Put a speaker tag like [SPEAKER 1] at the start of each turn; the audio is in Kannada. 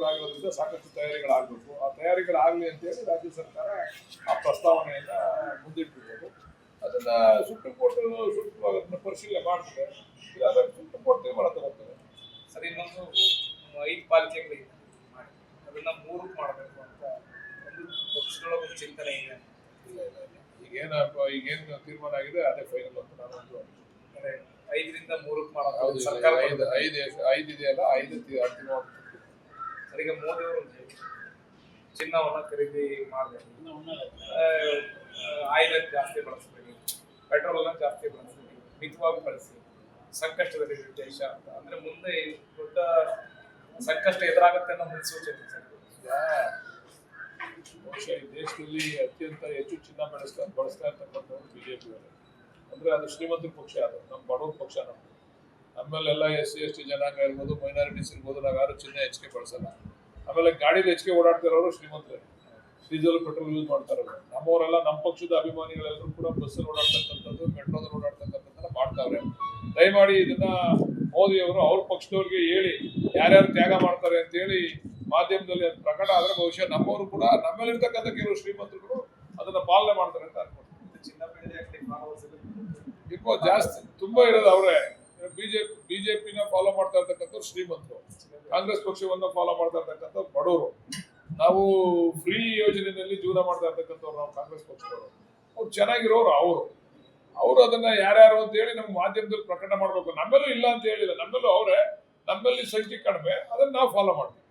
[SPEAKER 1] ಆಗಿರೋದ್ರಿಂದ ಸಾಕಷ್ಟು ತಯಾರಿಗಳಾಗಬೇಕು. ಆ ತಯಾರಿಗಳಾಗಲಿ ಅಂತೇಳಿ ರಾಜ್ಯ ಸರ್ಕಾರ ಆ ಪ್ರಸ್ತಾವನೆಯನ್ನ ಮುಂದಿಟ್ಟಿರ್ಬೋದು. ಅದನ್ನ ಸುಪ್ರೀಂ ಕೋರ್ಟ್ ಸೂಕ್ತವಾಗಿ ಅದನ್ನ ಪರಿಶೀಲನೆ ಮಾಡ್ತದೆ. ಇಲ್ಲಾಂದ್ರೆ ಸುಪ್ರೀಂ ಕೋರ್ಟ್ ತೀರ್ಮಾನ ತಗೋತದೆ.
[SPEAKER 2] ಸರ್, ಇನ್ನೊಂದು 5 ಪಾಲಿಕೆಗಳಿದೆ, ಅದನ್ನ 3 ಮಾಡಬೇಕು ಅಂತ ಒಂದು ಪಕ್ಷದೊಳಗೆ ಚಿಂತನೆ ಇದೆ.
[SPEAKER 1] ಈಗೇನು ತೀರ್ಮಾನ ಆಗಿದೆ ಅದೇ ಫೈನಲ್ ಅಂತ ನಾನು
[SPEAKER 2] 5ರಿಂದ 3 ಮಾಡೋದು ಸರ್ಕಾರ
[SPEAKER 1] 5 ಇದೆಯಲ್ಲ 5 ಅಂತಿಮ.
[SPEAKER 2] ಸರ್, ಈಗ ಮೋದಿ ಅವರು ಚಿನ್ನವನ್ನ ಖರೀದಿ ಮಾಡಬೇಕು, ಆಯಿಲ್ ಜಾಸ್ತಿ ಬಳಸಬೇಕು, ಪೆಟ್ರೋಲ್ ಜಾಸ್ತಿ ಬಳಸಬೇಕು, ಮಿತವಾಗಿ ಬಳಸಿ, ಸಂಕಷ್ಟದಲ್ಲಿ ದೇಶ ಅಂತ ಅಂದ್ರೆ ಮುಂದೆ ದೊಡ್ಡ ಸಂಕಷ್ಟ ಎದುರಾಗುತ್ತೆ ಅನ್ನೋ ಮುನ್ಸೂಚನೆ ಸರ್.
[SPEAKER 1] ಬಹುಶಃ ಈ ದೇಶದಲ್ಲಿ ಅತ್ಯಂತ ಹೆಚ್ಚು ಚಿನ್ನ ಬಳಸ್ತಾ ಇರ್ತಕ್ಕಂಥವ್ರು ಬಿಜೆಪಿ ಅವರು. ಅಂದ್ರೆ ಅದು ಶ್ರೀಮಂತರ ಪಕ್ಷ, ಅದು ನಮ್ಮ ಬಡವ್ರ ಪಕ್ಷ. ನಮ್ಮಲ್ಲೆಲ್ಲ SC ST ಜನಾಂಗ ಇರ್ಬೋದು, ಮೈನಾರಿಟೀಸ್ ಇರ್ಬೋದು, ನಾವು ಯಾರು ಚಿನ್ನ ಹೆಚ್ಚಿಗೆ ಬಳಸಲ್ಲ. ಆಮೇಲೆ ಗಾಡಿಲಿ ಹೆಚ್ಚಿಗೆ ಓಡಾಡ್ತಿರೋರು ಶ್ರೀಮಂತರೇ, ಡೀಸೆಲ್ ಪೆಟ್ರೋಲ್ ಯೂಸ್ ಮಾಡ್ತಾರಲ್ಲ. ನಮ್ಮವರೆಲ್ಲ ನಮ್ಮ ಪಕ್ಷದ ಅಭಿಮಾನಿಗಳೆಲ್ಲರೂ ಕೂಡ ಬಸ್ಸಲ್ಲಿ ಓಡಾಡ್ತಕ್ಕಂಥದ್ದು, ಮೆಟ್ರೋದಲ್ಲಿ ಓಡಾಡ್ತಕ್ಕಂಥದ್ದನ್ನ ಮಾಡ್ತಾವ್ರೆ. ದಯಮಾಡಿ ಇದನ್ನ ಮೋದಿ ಅವರು ಅವ್ರ ಪಕ್ಷದವ್ರಿಗೆ ಹೇಳಿ ಯಾರ್ಯಾರು ತ್ಯಾಗ ಮಾಡ್ತಾರೆ ಅಂತ ಹೇಳಿ ಮಾಧ್ಯಮದಲ್ಲಿ ಅದು ಪ್ರಕಟ ಆದ್ರೆ ಬಹುಶಃ ನಮ್ಮವರು ಕೂಡ ನಮ್ಮಲ್ಲಿರ್ತಕ್ಕಂಥ ಕೆಲವು ಶ್ರೀಮಂತರುಗಳು ಅದನ್ನ ಪಾಲನೆ ಮಾಡ್ತಾರೆ ಅಂತ ಅನ್ಕೊಂಡು. ಇರ್ಬೋದು, ಜಾಸ್ತಿ ತುಂಬಾ ಇರೋದು ಅವರೇ. ಬಿಜೆಪಿನ ಫಾಲೋ ಮಾಡ್ತಾ ಇರ್ತಕ್ಕಂಥವ್ರು ಶ್ರೀಮಂತರು, ಕಾಂಗ್ರೆಸ್ ಪಕ್ಷವನ್ನ ಫಾಲೋ ಮಾಡ್ತಾ ಇರ್ತಕ್ಕಂಥ ಬಡವರು. ನಾವು ಫ್ರೀ ಯೋಜನೆಯಲ್ಲಿ ಜೀವನ ಮಾಡ್ತಾ ಇರ್ತಕ್ಕಂಥವ್ರು ನಾವು ಕಾಂಗ್ರೆಸ್ ಪಕ್ಷದವರು. ಅವ್ರು ಚೆನ್ನಾಗಿರೋರು ಅವರು ಅದನ್ನ ಯಾರ್ಯಾರು ಅಂತ ಹೇಳಿ ನಮ್ಮ ಮಾಧ್ಯಮದಲ್ಲಿ ಪ್ರಕಟ ಮಾಡ್ಬೇಕು. ನಮ್ಮೆಲ್ಲೂ ಇಲ್ಲ ಅಂತ ಹೇಳಿಲ್ಲ, ನಮ್ಮೆಲ್ಲೂ ಅವರೇ, ನಮ್ಮಲ್ಲಿ ಸಂಖ್ಯೆ ಕಡಿಮೆ, ಅದನ್ನ ನಾವು ಫಾಲೋ ಮಾಡ್ತೀವಿ.